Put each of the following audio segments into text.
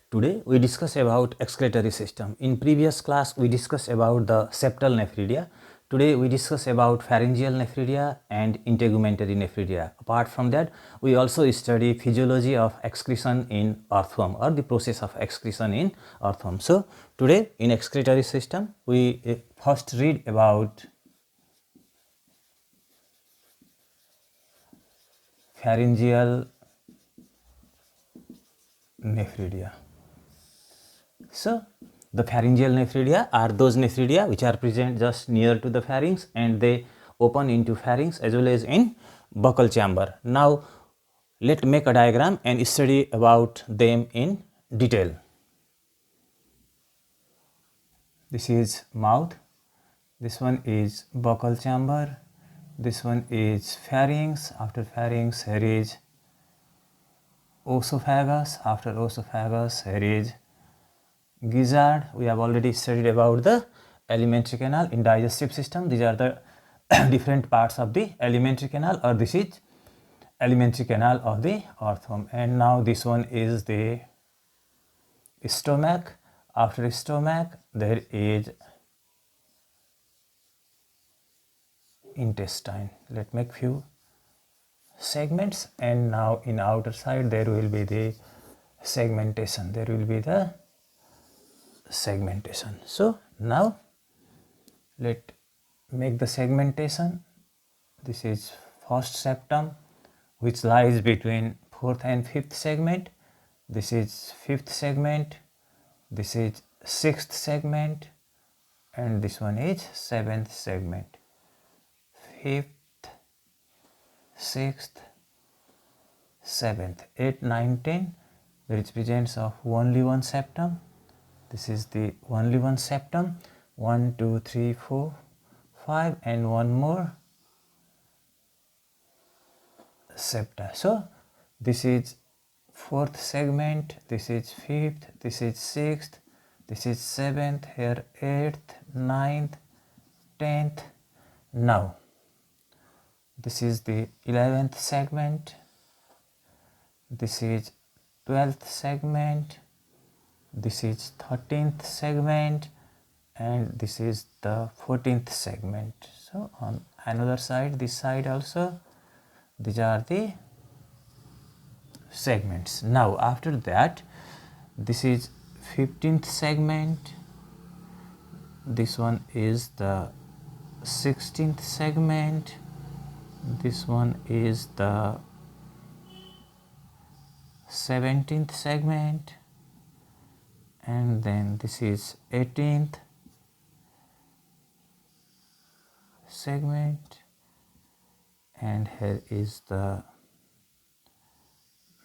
Today we discuss about excretory system. In previous class we discussed about the septal nephridia. Today we discuss about pharyngeal nephridia and integumentary nephridia. Apart from that, we also study physiology of excretion in earthworm or the process of excretion in earthworm. So today in excretory system we first read about pharyngeal nephridia. So the pharyngeal nephridia are those nephridia which are present just near to the pharynx and they open into pharynx as well as in buccal chamber. Now let's make a diagram and study about them in detail. This is mouth, this one is buccal chamber, this one is pharynx. After pharynx here is oesophagus, after oesophagus here is gizzard. We have already studied about the alimentary canal in digestive system. These are the different parts of the alimentary canal, or this is alimentary canal of the earthworm. And now this one is the stomach. After stomach there is intestine. Let's make few segments, and now in outer side there will be the segmentation. There will be the segmentation. So now let make the segmentation. This is first septum which lies between fourth and fifth segment. This is fifth segment, this is sixth segment, and this one is seventh segment. Fifth, sixth, seventh, 8, 9, 10. There is presence of only one septum. This is the only one septum. 1, 2, 3, 4, 5, and one more septa. So this is fourth segment, this is fifth, this is sixth, this is seventh, here 8th, 9th, 10th. Now this is the 11th segment, this is 12th segment, this is 13th segment, and this is the 14th segment. So on another side, this side also, these are the segments. Now after that, this is 15th segment, this one is the 16th segment, this one is the 17th segment, and then this is 18th segment, and here is the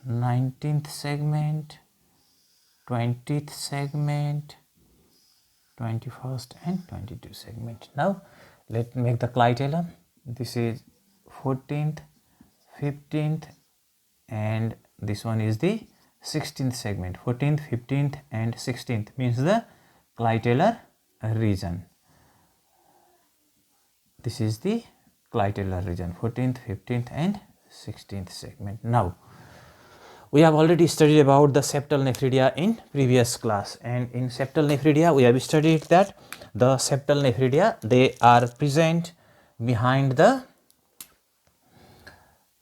19th segment, 20th segment, 21st and 22 segment. Now let's make the clitellum. This is 14th, 15th, and this one is the 16th segment. 14th, 15th and 16th means the clitellar region. This is the clitellar region, 14th, 15th and 16th segment. Now we have already studied about the septal nephridia in previous class, and in septal nephridia we have studied that the septal nephridia, they are present behind the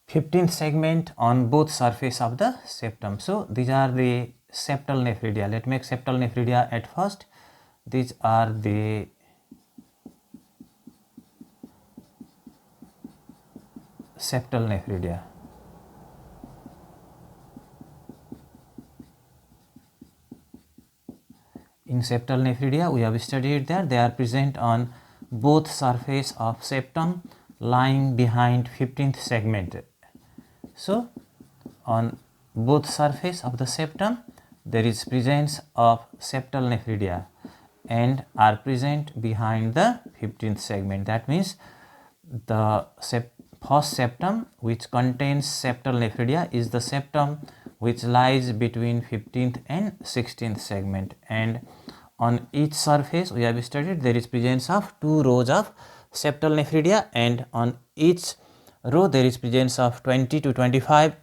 15th segment on both surface of the septum. So these are the septal nephridia. Let's make septal nephridia at first. These are the septal nephridia. In septal nephridia we have studied that they are present on both surface of septum lying behind 15th segment. So on both surface of the septum there is presence of septal nephridia and are present behind the 15th segment. That means the first septum which contains septal nephridia is the septum which lies between 15th and 16th segment, and on each surface we have studied there is presence of 2 rows of septal nephridia, and on each row there is presence of 20 to 25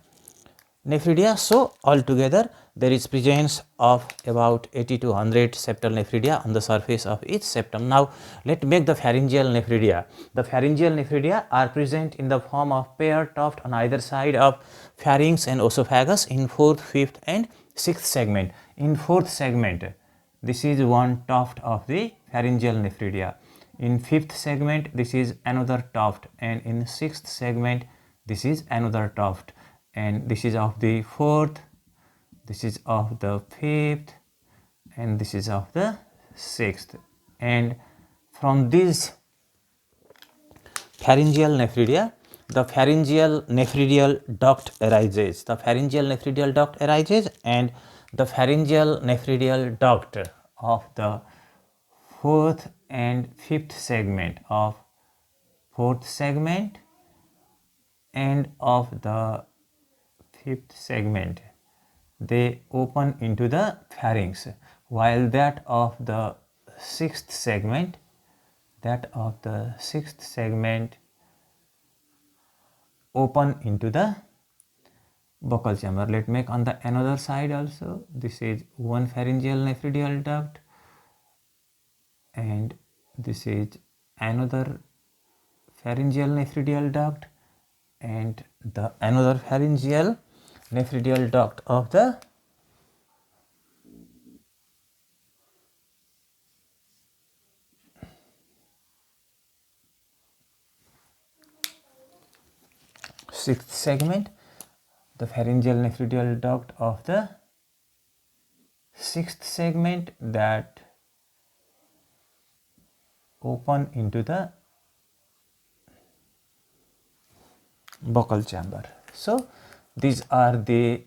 nephridia. So altogether there is presence of about 80 to 100 septal nephridia on the surface of each septum. Now let make the pharyngeal nephridia. The pharyngeal nephridia are present in the form of paired tuft on either side of pharynx and esophagus in 4th, 5th and 6th segment. In 4th segment, this is one tuft of the pharyngeal nephridia. In 5th segment, this is another tuft, and in 6th segment, this is another tuft, and this is of the 4th, this is of the 5th, and this is of the 6th. And from this pharyngeal nephridia, the pharyngeal nephridial duct arises. The pharyngeal nephridial duct arises, and the pharyngeal nephridial duct of the 4th and 5th segment of 4th segment and of the 5th segment, they open into the pharynx, while that of the 6th segment, open into the buccal chamber. Let make on the another side also. This is one pharyngeal nephridial duct, and this is another pharyngeal nephridial duct, and the another pharyngeal nephridial duct of the sixth segment, the pharyngeal nephridial duct of the 6th segment that open into the buccal chamber. So these are the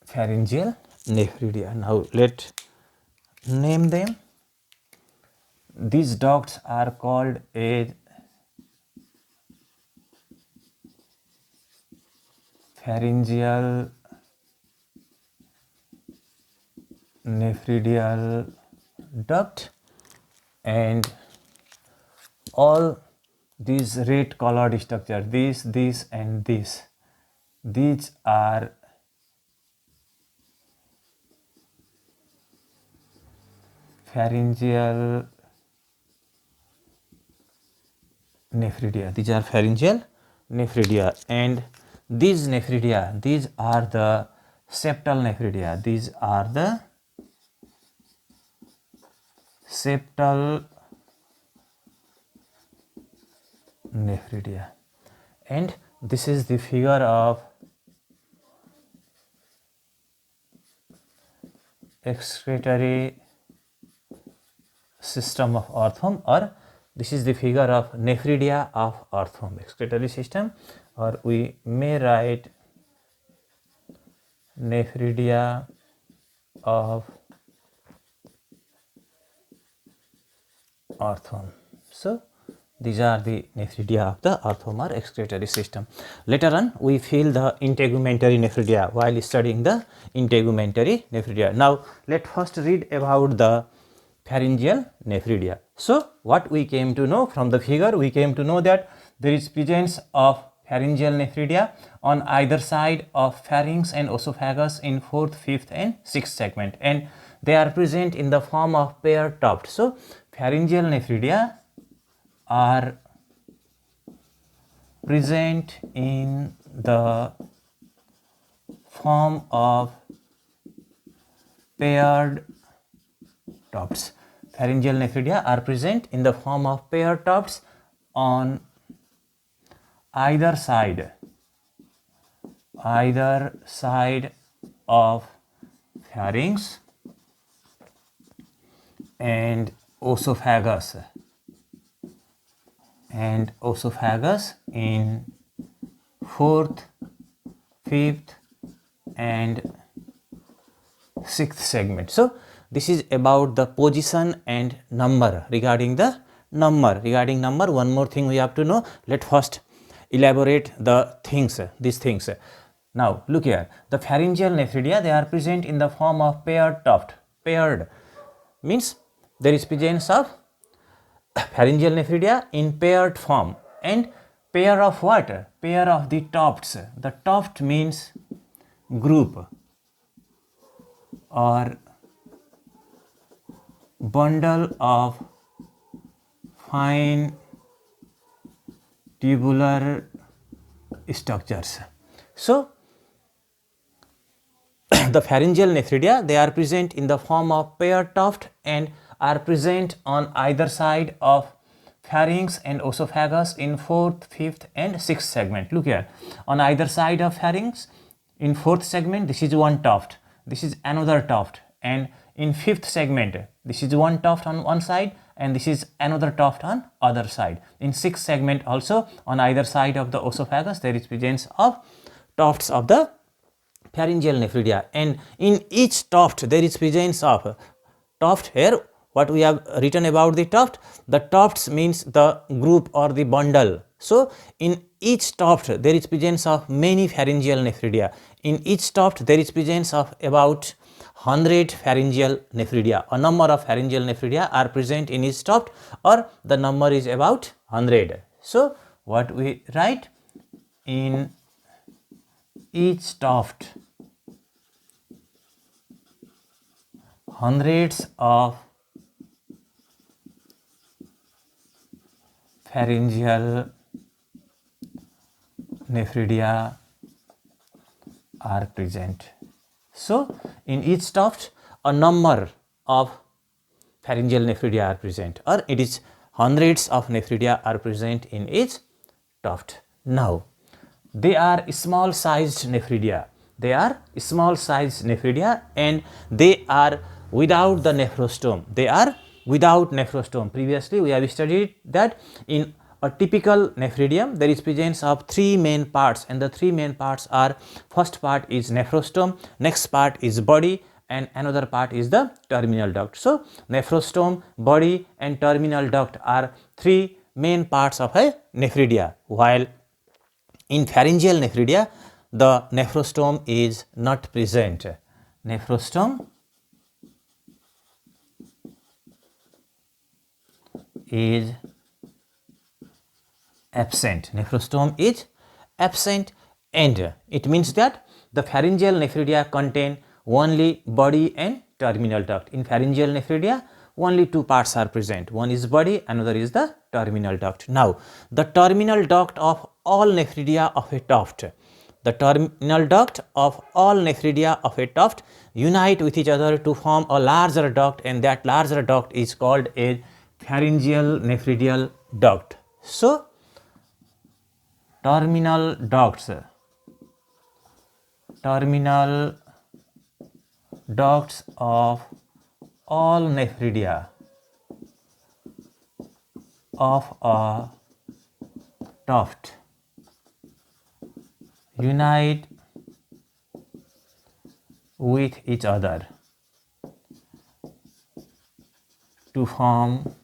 pharyngeal nephridia. Now let name them. These ducts are called as pharyngeal nephridial duct, and all these red colored structure, this and this, these are pharyngeal nephridia. These are pharyngeal nephridia, and these nephridia, these are the septal nephridia. These are the septal nephridia, and this is the figure of excretory system of earthworm, or this is the figure of nephridia of earthworm, excretory system, or we may write nephridia of earthworm. So these are the nephridia of the earthworm or excretory system. Later on, we feel the integumentary nephridia while studying the integumentary nephridia. Now let first read about the pharyngeal nephridia. So what we came to know from the figure, we came to know that there is presence of pharyngeal nephridia on either side of pharynx and esophagus in 4th, 5th and 6th segment, and they are present in the form of paired tuft. So pharyngeal nephridia are present in the form of paired tufts. Pharyngeal nephridia are present in the form of paired tufts on either side of pharynx and esophagus in 4th, 5th and 6th segment. So this is about the position and number. Regarding number, one more thing we have to know. Let first elaborate the things, these things. Now look here, the pharyngeal nephridia, they are present in the form of paired tuft. Paired means there is presence of pharyngeal nephridia in paired form, and pair of what? Pair of the tufts. The tuft means group or bundle of fine tubular structures. So, the pharyngeal nephridia, they are present in the form of pair tuft and are present on either side of pharynx and esophagus in 4th, 5th and 6th segment. Look here, on either side of pharynx, in 4th segment, this is one tuft, this is another tuft, and in 5th segment, this is one tuft on one side and this is another tuft on other side. In 6th segment also, on either side of the esophagus, there is presence of tufts of the pharyngeal nephridia, and in each tuft there is presence of tuft. Here what we have written about the tuft, the tufts means the group or the bundle. So, in each tuft there is presence of many pharyngeal nephridia. In each tuft there is presence of about 100 pharyngeal nephridia. A number of pharyngeal nephridia are present in each tuft, or the number is about 100. So, what we write, in each tuft hundreds of pharyngeal nephridia are present. So, in each tuft a number of pharyngeal nephridia are present, or it is hundreds of nephridia are present in each tuft. Now, they are small sized nephridia. They are small sized nephridia and they are without the nephrostome. They are without nephrostome. Previously we have studied that in a typical nephridium there is presence of 3 main parts, and the 3 main parts are, first part is nephrostome, next part is body, and another part is the terminal duct. So, nephrostome, body and terminal duct are 3 main parts of a nephridia, while in pharyngeal nephridia the nephrostome is not present. Nephrostome is absent. Nephrostome is absent, and it means that the pharyngeal nephridia contain only body and terminal duct. In pharyngeal nephridia only 2 parts are present, one is body, another is the terminal duct. Now, the terminal duct of all nephridia of a tuft, the terminal duct of all nephridia of a tuft unite with each other to form a larger duct, and that larger duct is called a pharyngeal nephridial duct. So, terminal ducts of all nephridia of a tuft unite with each other to form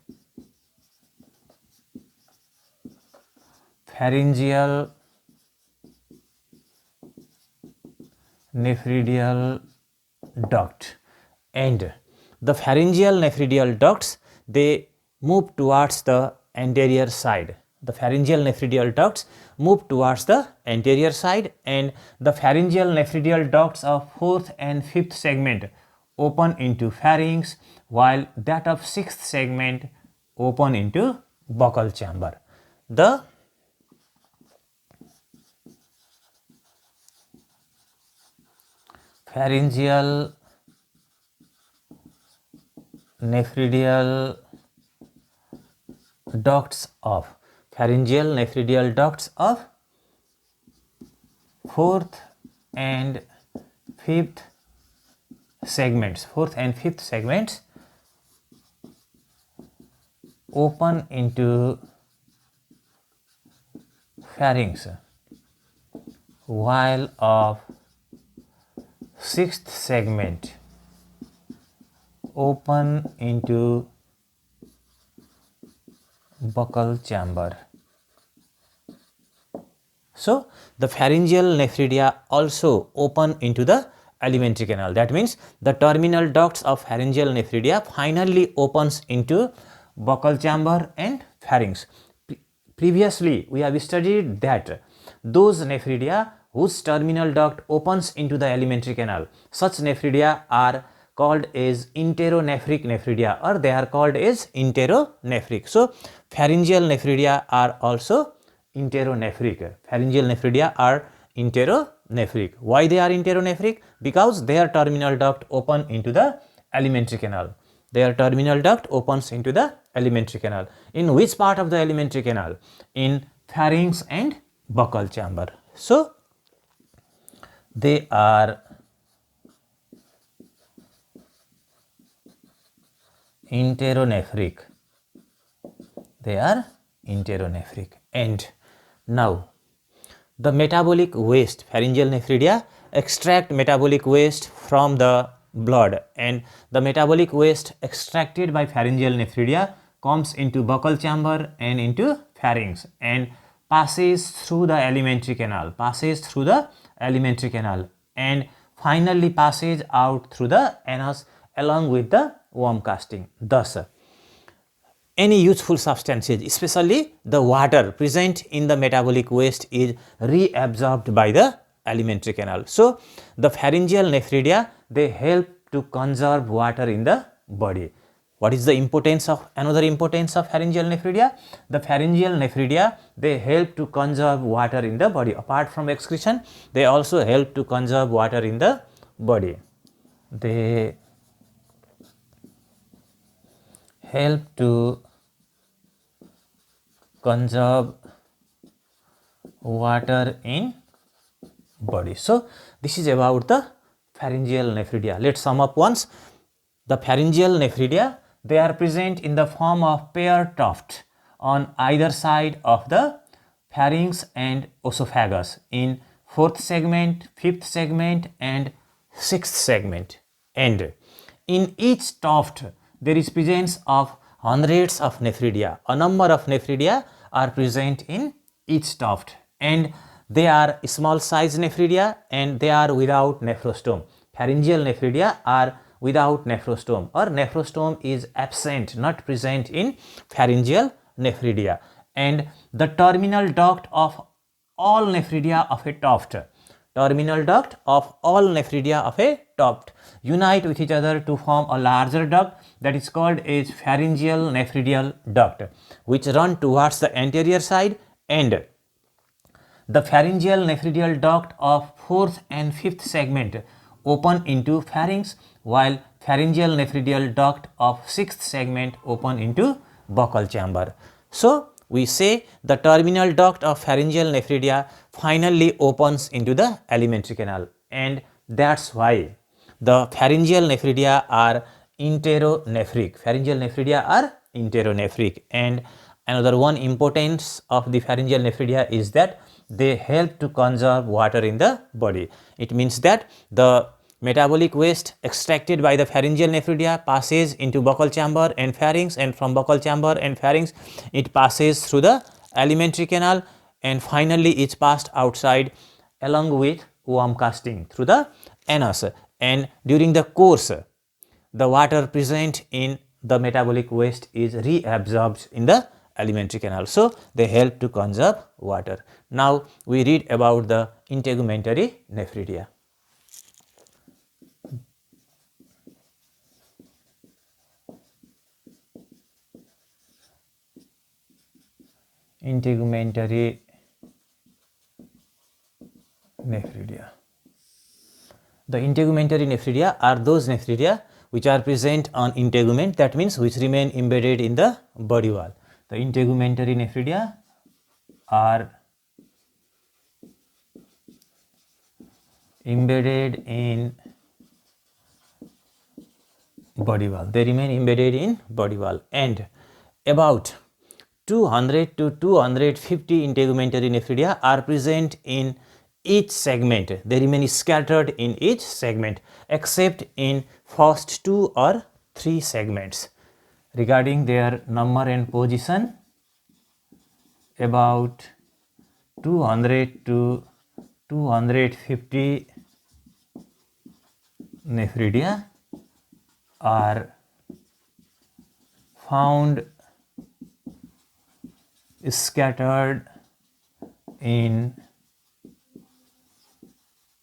pharyngeal nephridial duct, and the pharyngeal nephridial ducts, they move towards the anterior side. The pharyngeal nephridial ducts move towards the anterior side, and the pharyngeal nephridial ducts of 4th and 5th segment open into pharynx, while that of 6th segment open into buccal chamber. The pharyngeal nephridial ducts of 4th and 5th segments, open into pharynx, while of 6th segment open into buccal chamber. So, the pharyngeal nephridia also open into the alimentary canal. That means the terminal ducts of pharyngeal nephridia finally opens into buccal chamber and pharynx. Previously, we have studied that those nephridia whose terminal duct opens into the alimentary canal, such nephridia are called as enteronephric nephridia, or they are called as enteronephric. So, pharyngeal nephridia are also enteronephric. Pharyngeal nephridia are enteronephric. Why they are enteronephric? Because their terminal duct open into the alimentary canal. Their terminal duct opens into the alimentary canal. In which part of the alimentary canal? In pharynx and buccal chamber. So, they are enteronephric. They are enteronephric. And now, the metabolic waste, pharyngeal nephridia extract metabolic waste from the blood, and the metabolic waste extracted by pharyngeal nephridia comes into buccal chamber and into pharynx and passes through the alimentary canal, and finally passes out through the anus along with the worm casting. Thus, any useful substances, especially the water present in the metabolic waste, is reabsorbed by the alimentary canal. So, the pharyngeal nephridia, they help to conserve water in the body. What is the importance of, another importance of pharyngeal nephridia? The pharyngeal nephridia, they help to conserve water in the body. Apart from excretion, they also help to conserve water in the body. They help to conserve water in body. So, this is about the pharyngeal nephridia. Let us sum up once. The pharyngeal nephridia, they are present in the form of pair tuft on either side of the pharynx and esophagus in 4th segment, 5th segment and 6th segment. And in each tuft, there is presence of hundreds of nephridia. A number of nephridia are present in each tuft, and they are small size nephridia and they are without nephrostome. Pharyngeal nephridia are without nephrostome, or nephrostome is absent, not present in pharyngeal nephridia. And the terminal duct of all nephridia of a tuft, unite with each other to form a larger duct that is called as pharyngeal nephridial duct, which run towards the anterior side, and the pharyngeal nephridial duct of 4th and 5th segment open into pharynx, while pharyngeal nephridial duct of 6th segment open into buccal chamber. So, we say the terminal duct of pharyngeal nephridia finally opens into the alimentary canal, and that is why the pharyngeal nephridia are enteronephric. And another one importance of the pharyngeal nephridia is that they help to conserve water in the body. It means that the metabolic waste extracted by the pharyngeal nephridia passes into buccal chamber and pharynx, and from buccal chamber and pharynx it passes through the alimentary canal, and finally is passed outside along with worm casting through the anus, and during the course the water present in the metabolic waste is reabsorbed in the alimentary canal. So, they help to conserve water. Now, we read about the integumentary nephridia. Integumentary nephridia. The integumentary nephridia are those nephridia which are present on integument, that means which remain embedded in the body wall. The integumentary nephridia are embedded in body wall. They remain embedded in body wall, and about 200 to 250 integumentary nephridia are present in each segment. They remain scattered in each segment except in first 2 or 3 segments. Regarding their number and position, about 200 to 250 nephridia are found scattered in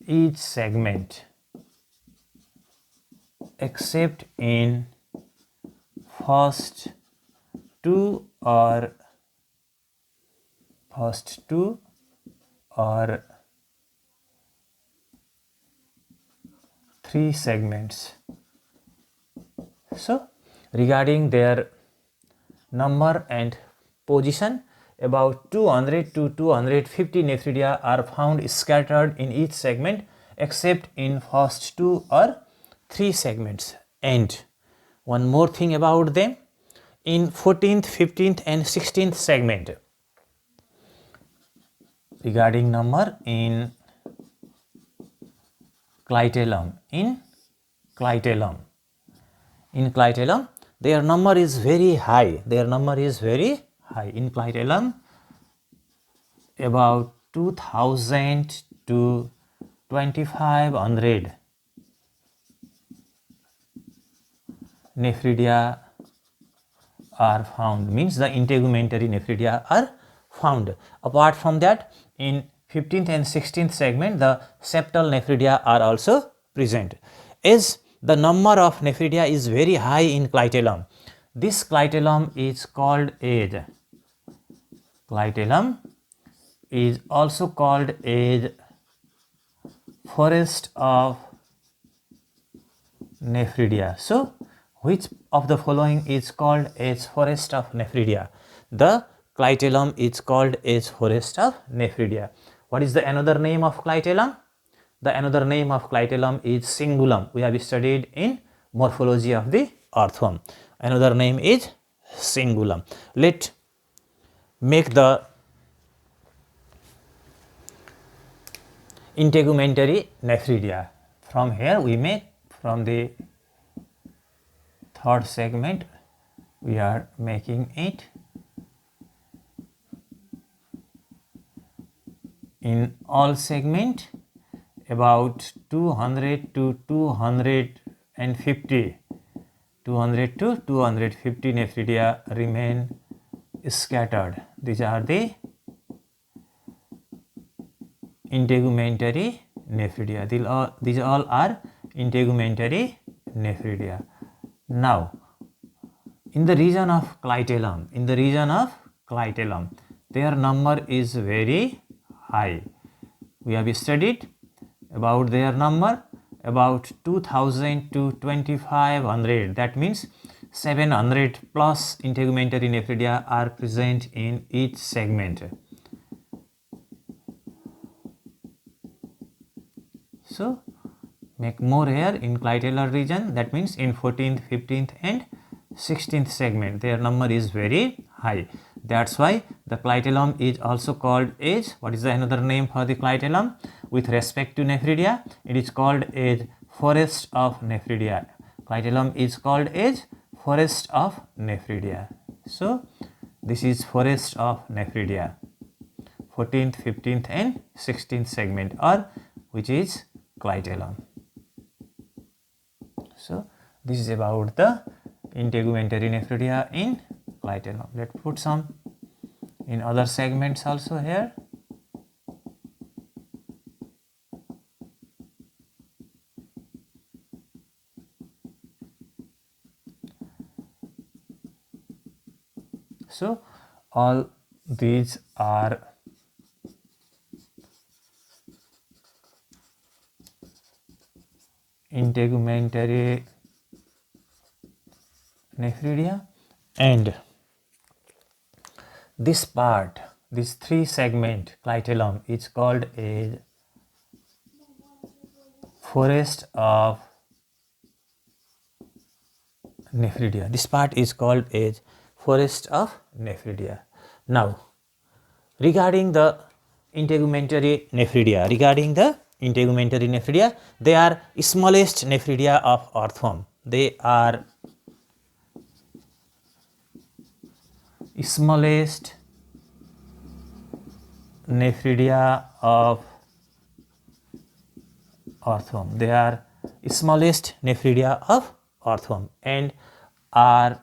each segment except in first two or three segments. So regarding their number and position, about 200 to 250 nephridia are found scattered in each segment except in first two or three segments. And one more thing about them, in 14th, 15th and 16th segment, regarding number in clitellum, their number is very high. In clitellum, about 2000 to 2500 nephridia are found, means the integumentary nephridia are found. Apart from that, in 15th and 16th segment, the septal nephridia are also present. As the number of nephridia is very high in clitellum, this clitellum is called as, also called as forest of nephridia. So which of the following is called as forest of nephridia? The clitellum is called as forest of nephridia. What is the another name of clitellum? The another name of clitellum is cingulum. We have studied in morphology of the earthworm. Another name is cingulum. Let make the integumentary nephridia. From here we make, from the third segment we are making it. In all segment, about 200 to 250 nephridia remain scattered. These are the integumentary nephridia. These all are integumentary nephridia. Now, in the region of clitellum, their number is very high. We have studied about their number, about 2000 to 2500. That means 700 plus integumentary nephridia are present in each segment. So make more here in clitellar region. That means in 14th, 15th and 16th segment their number is very high. That's why the clitellum is also called as, what is the another name for the clitellum with respect to nephridia? It is called as forest of nephridia. Clitellum is called as forest of nephridia. So this is forest of nephridia, 14th, 15th and 16th segment, or which is clitellum. So this is about the integumentary nephridia in clitellum. Let's put some in other segments also here. So all these are integumentary nephridia, and this part, this three segment clitellum is called a forest of nephridia. This part is called as forest of nephridia. Now regarding the integumentary nephridia, they are smallest nephridia of earthworm. They are smallest nephridia of earthworm. They are smallest nephridia of earthworm and are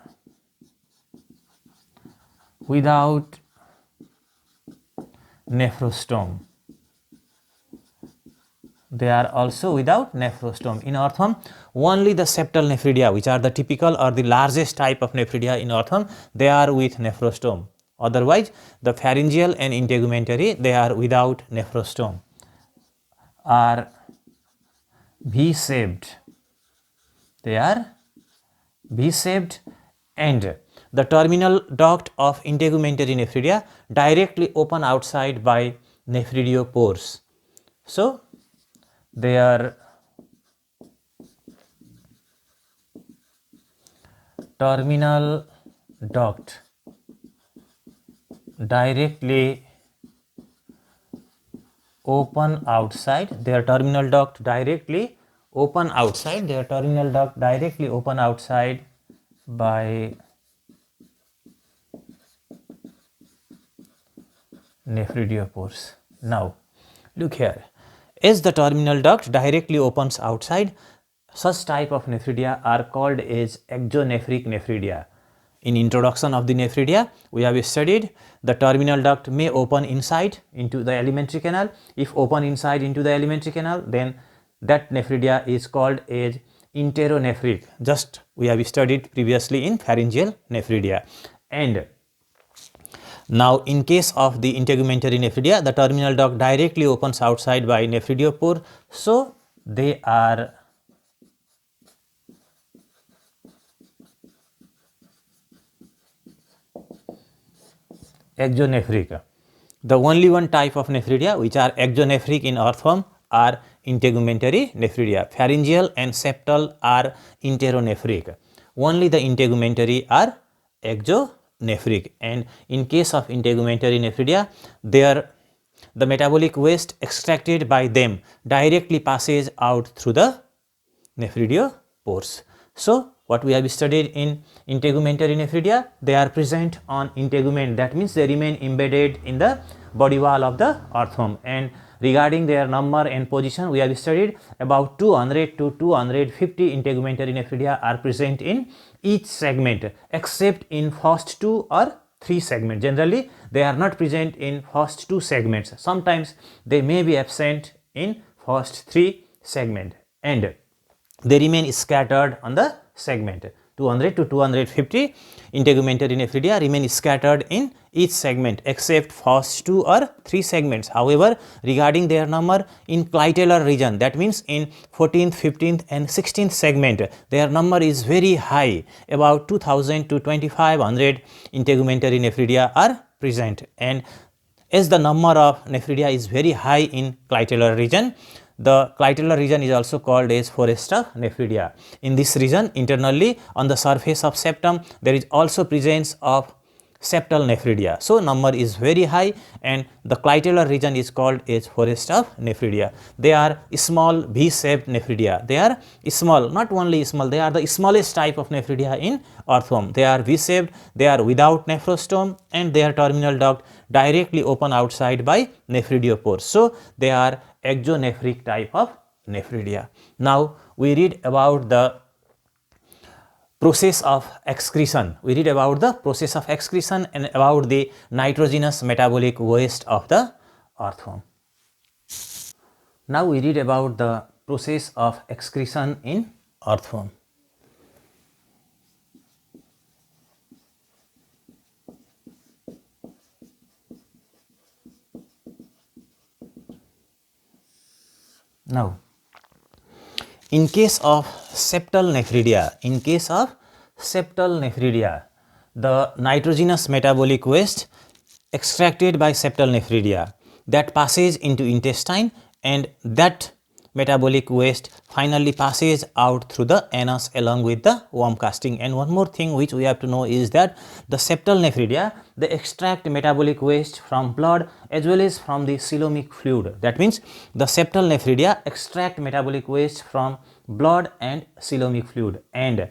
without nephrostome. They are also without nephrostome. In Earthworm, only the septal nephridia, which are the typical or the largest type of nephridia in Earthworm, they are with nephrostome. Otherwise, the pharyngeal and integumentary, they are without nephrostome, are V-shaped. They are V-shaped, and the terminal duct of integumentary nephridia directly open outside by nephridiopores. So, their terminal duct directly open outside, their terminal duct directly open outside, their terminal duct directly open outside by nephridiopores. Now, look here. As the terminal duct directly opens outside, such type of nephridia are called as exonephric nephridia. In introduction of the nephridia, we have studied the terminal duct may open inside into the alimentary canal. If open inside into the alimentary canal, then that nephridia is called as enteronephric. Just we have studied previously in pharyngeal nephridia. And now, in case of the integumentary nephridia, the terminal duct directly opens outside by nephridiopore. So, they are exonephric. The only one type of nephridia which are exonephric in Earthworm are integumentary nephridia. Pharyngeal and septal are enteronephric. Only the integumentary are exonephric, and in case of integumentary nephridia, the metabolic waste extracted by them directly passes out through the nephridiopores. So, what we have studied in integumentary nephridia, they are present on integument, that means they remain embedded in the body wall of the earthworm. And regarding their number and position, we have studied about 200 to 250 integumentary nephridia are present in each segment, except in first 2 or 3 segments. Generally, they are not present in first 2 segments. Sometimes they may be absent in first 3 segments, and they remain scattered on the segment. 200 to 250 integumentary nephridia remain scattered in each segment except first 2 or 3 segments. However, regarding their number in clitellar region, that means in 14th, 15th and 16th segment, their number is very high, about 2000 to 2500 integumentary nephridia are present. And as the number of nephridia is very high in clitellar region, the clitellar region is also called as forest of nephridia. In this region, internally on the surface of septum, there is also presence of septal nephridia. So, number is very high, and the clitellar region is called as forest of nephridia. They are small V-shaped nephridia. They are small, not only small, they are the smallest type of nephridia in earthworm. They are V-shaped, they are without nephrostome, and their terminal duct directly open outside by nephridiopores. So, they are exonephric type of nephridia. Now, we read about the process of excretion. We read about the process of excretion and about the nitrogenous metabolic waste of the earthworm. Now, we read about the process of excretion in earthworm. Now, in case of septal nephridia, the nitrogenous metabolic waste extracted by septal nephridia that passes into intestine, and that metabolic waste finally passes out through the anus along with the worm casting. And one more thing which we have to know is that the septal nephridia, they extract metabolic waste from blood as well as from the coelomic fluid. That means the septal nephridia extract metabolic waste from blood and coelomic fluid, and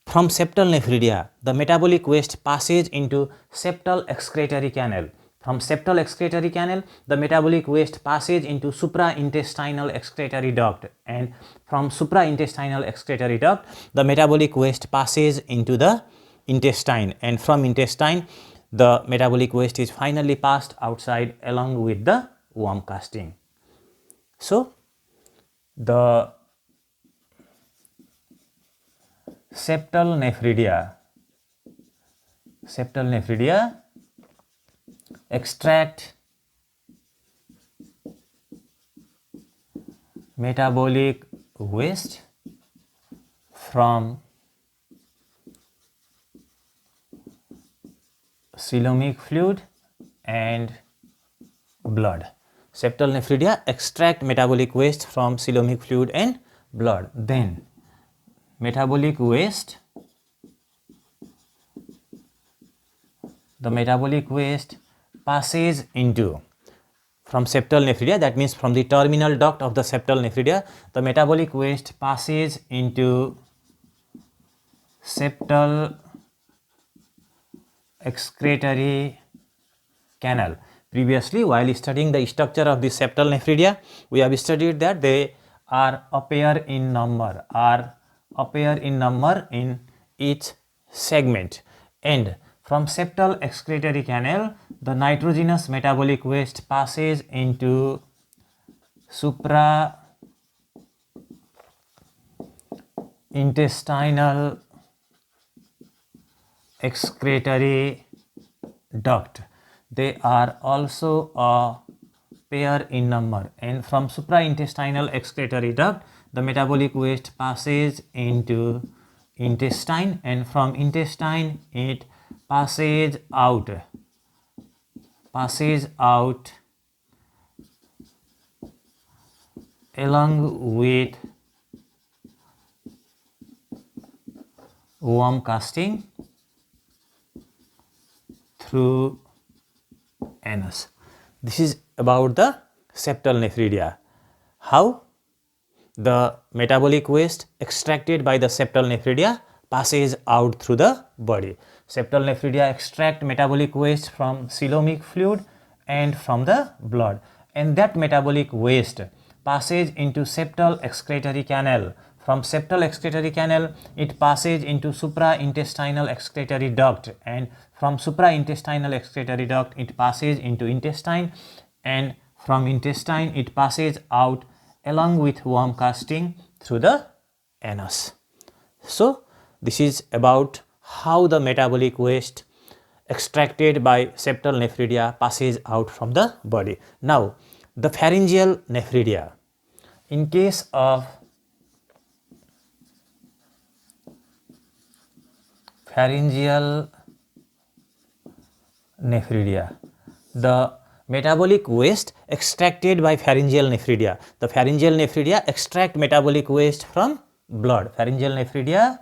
from septal nephridia the metabolic waste passes into septal excretory canal. From septal excretory canal, the metabolic waste passes into supraintestinal excretory duct, and from supraintestinal excretory duct, the metabolic waste passes into the intestine, and from intestine, the metabolic waste is finally passed outside along with the worm casting. So, the septal nephridia extract metabolic waste from coelomic fluid and blood. Septal nephridia extract metabolic waste from coelomic fluid and blood. Then metabolic waste, the metabolic waste passes into from septal nephridia, that means from the terminal duct of the septal nephridia, the metabolic waste passes into septal excretory canal. Previously, while studying the structure of the septal nephridia, we have studied that they are appear in number in each segment, and from septal excretory canal, the nitrogenous metabolic waste passes into supraintestinal excretory duct. They are also a pair in number, and from supraintestinal excretory duct, the metabolic waste passes into intestine, and from intestine it passes out along with worm casting through anus. This is about the septal nephridia. How the metabolic waste extracted by the septal nephridia passes out through the body. Septal nephridia extract metabolic waste from coelomic fluid and from the blood, and that metabolic waste passes into septal excretory canal. From septal excretory canal, it passes into supraintestinal excretory duct, and from supraintestinal excretory duct, it passes into intestine, and from intestine, it passes out along with worm casting through the anus. So, this is about how the metabolic waste extracted by septal nephridia passes out from the body. Now, the pharyngeal nephridia. In case of pharyngeal nephridia, the metabolic waste extracted by pharyngeal nephridia. The pharyngeal nephridia extract metabolic waste from blood. Pharyngeal nephridia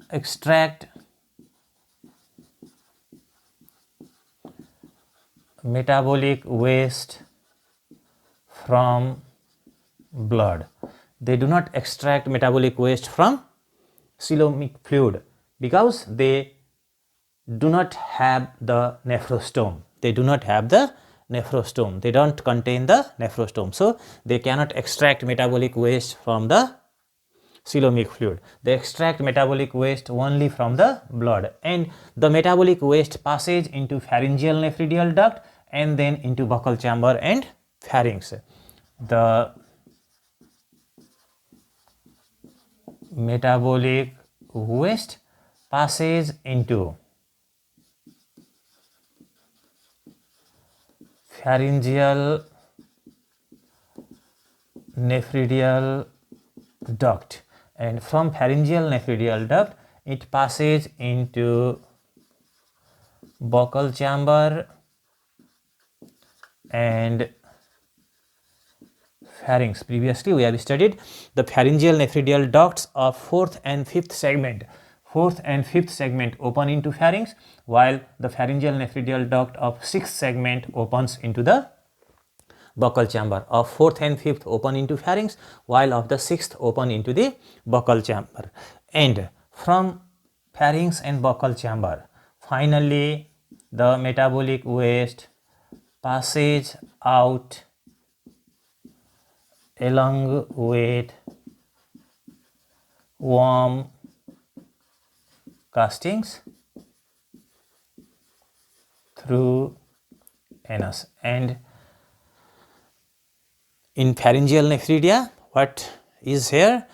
extract metabolic waste from blood. They do not extract metabolic waste from coelomic fluid because they do not have the nephrostome. They do not have the nephrostome. They don't contain the nephrostome. So, they cannot extract metabolic waste from the coelomic fluid. They extract metabolic waste only from the blood, and the metabolic waste passes into pharyngeal nephridial duct and then into buccal chamber and pharynx. The metabolic waste passes into pharyngeal nephridial duct, and from pharyngeal nephridial duct it passes into buccal chamber and pharynx. Previously, we have studied the pharyngeal nephridial ducts of 4th and 5th segment. 4th and 5th segment open into pharynx, while the pharyngeal nephridial duct of 6th segment opens into the buccal chamber. Of 4th and 5th open into pharynx, while of the 6th open into the buccal chamber. And from pharynx and buccal chamber, finally the metabolic waste passes out along with worm castings through anus. And in pharyngeal nephridia, what is here?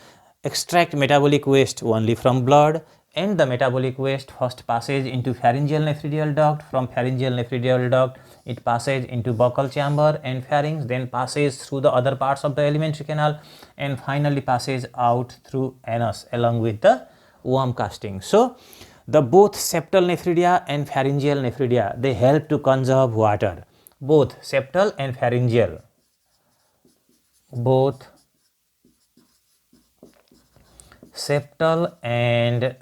Extract metabolic waste only from blood, and the metabolic waste first passes into pharyngeal nephridial duct. From pharyngeal nephridial duct, it passes into buccal chamber and pharynx, then passes through the other parts of the alimentary canal, and finally passes out through anus along with the worm casting. So the both septal nephridia and pharyngeal nephridia, they help to conserve water. Both septal and pharyngeal, both septal and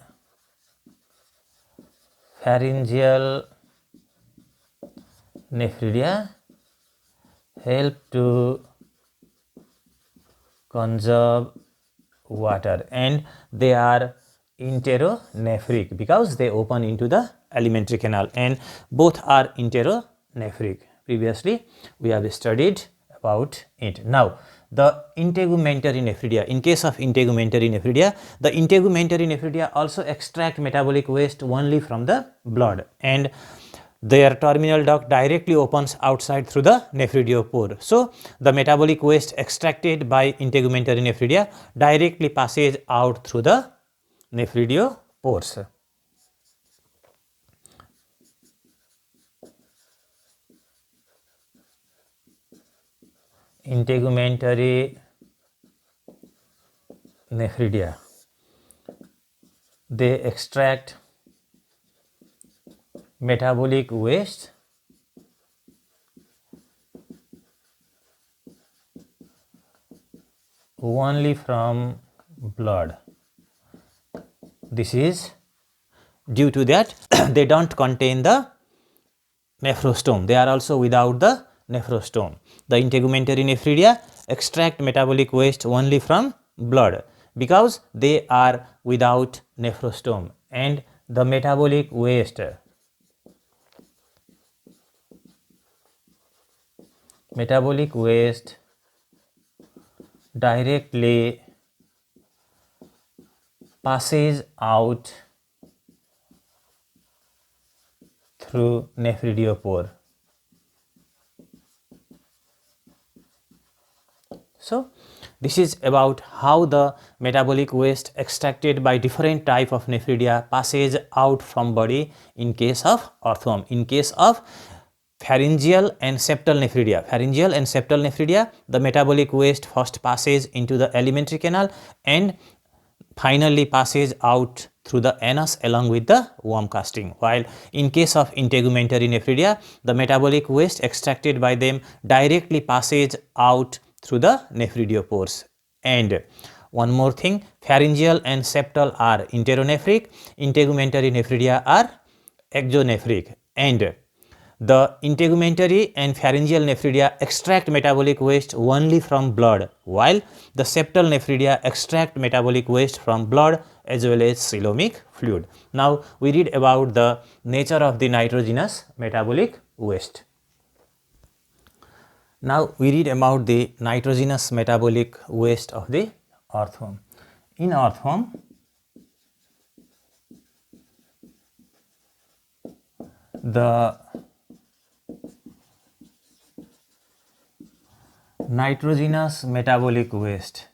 pharyngeal nephridia help to conserve water, and they are enteronephric because they open into the alimentary canal, and both are enteronephric. Previously we have studied about it. Now the integumentary nephridia. In case of integumentary nephridia, the integumentary nephridia also extract metabolic waste only from the blood, and their terminal duct directly opens outside through the nephridiopore. So the metabolic waste extracted by integumentary nephridia directly passes out through the nephridiopores. Integumentary nephridia, they extract metabolic waste only from blood. This is due to that they don't contain the nephrostome, they are also without the nephrostome. The integumentary nephridia extract metabolic waste only from blood because they are without nephrostome, and the metabolic waste directly passes out through nephridiopore. So this is about how the metabolic waste extracted by different type of nephridia passes out from body in case of earthworm. In case of pharyngeal and septal nephridia, the metabolic waste first passes into the alimentary canal and finally passes out through the anus along with the worm casting, while in case of integumentary nephridia, the metabolic waste extracted by them directly passes out through the nephridiopores. And one more thing, pharyngeal and septal are enteronephric, integumentary nephridia are exonephric, and the integumentary and pharyngeal nephridia extract metabolic waste only from blood, while the septal nephridia extract metabolic waste from blood as well as coelomic fluid. Now we read about the nature of the nitrogenous metabolic waste. Now we read about the nitrogenous metabolic waste of the earthworm. In earthworm, the nitrogenous metabolic waste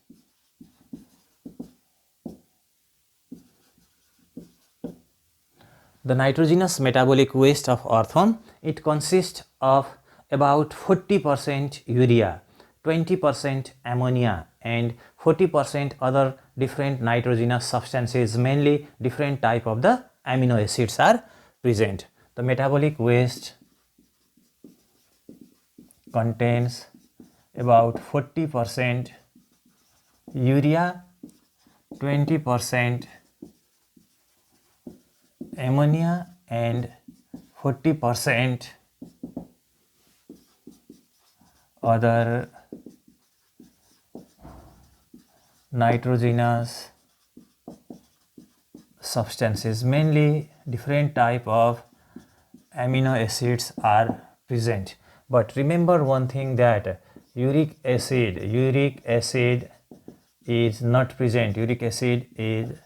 of earthworm, it consists of about 40% urea, 20% ammonia and 40% other different nitrogenous substances, mainly different type of the amino acids are present. The metabolic waste contains about 40% urea, 20% ammonia and 40% other nitrogenous substances, mainly different type of amino acids are present. But remember one thing, that uric acid is not present, uric acid is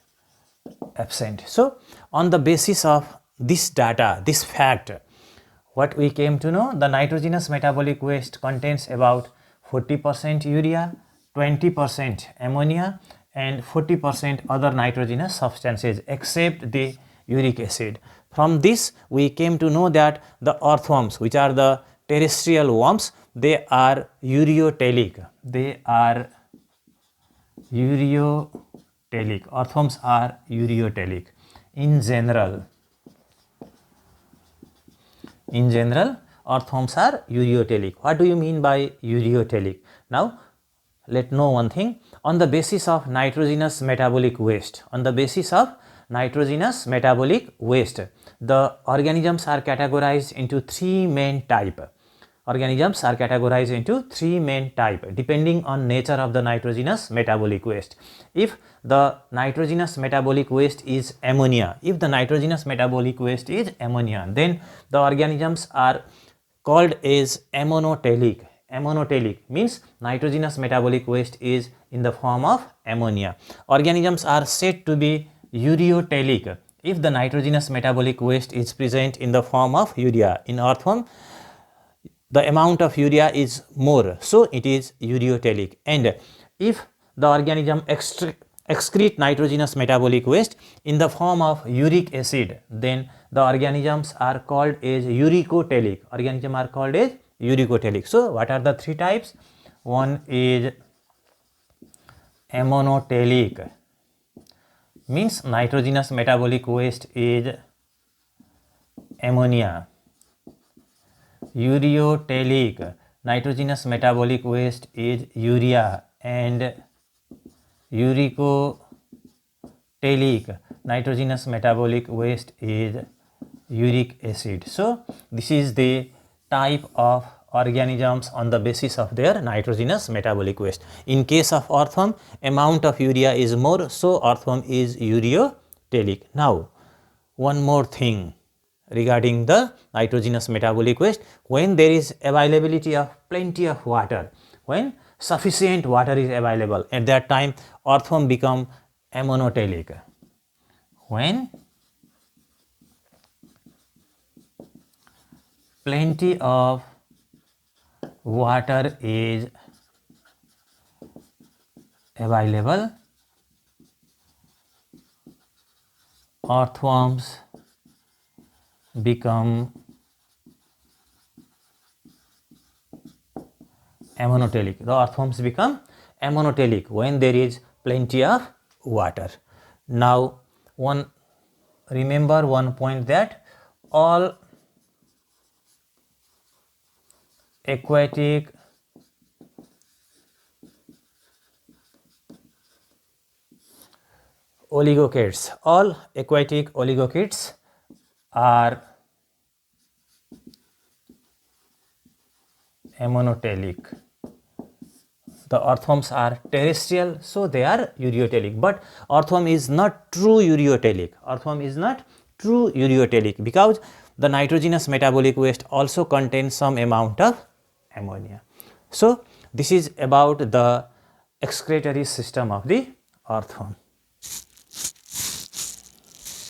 absent. So on the basis of this data, this fact, what we came to know, the nitrogenous metabolic waste contains about 40% urea, 20% ammonia and 40% other nitrogenous substances except the uric acid. From this we came to know that the earthworms, which are the terrestrial worms, they are ureotelic. They are ureotelic. Earthworms are ureotelic. In general, earthworms are ureotelic. What do you mean by ureotelic? Now, let's know one thing. On the basis of nitrogenous metabolic waste, the organisms are categorized into three main types. Depending on nature of the nitrogenous metabolic waste. If the nitrogenous metabolic waste is ammonia, then the organisms are called as ammonotelic. Ammonotelic means nitrogenous metabolic waste is in the form of ammonia. Organisms are said to be ureotelic if the nitrogenous metabolic waste is present in the form of urea. In earthworm, the amount of urea is more, so it is ureotelic. And if the organism excrete nitrogenous metabolic waste in the form of uric acid, then the organisms are called as uricotelic. So what are the three types? One is ammonotelic, means nitrogenous metabolic waste is ammonia. Ureotelic, nitrogenous metabolic waste is urea. And uricotelic, nitrogenous metabolic waste is uric acid. So this is the type of organisms on the basis of their nitrogenous metabolic waste. In case of earthworm, amount of urea is more, so earthworm is ureotelic. Now, one more thing regarding the nitrogenous metabolic waste. When there is availability of plenty of water, when sufficient water is available, at that time earthworm become ammonotelic. When plenty of water is available, earthworms become ammonotelic. The earthworms become ammonotelic when there is plenty of water. Now, remember one point, that all aquatic oligochaetes are ammonotelic. The earthworms are terrestrial, so they are ureotelic. But earthworm is not true ureotelic. Because the nitrogenous metabolic waste also contains some amount of ammonia. So this is about the excretory system of the earthworm.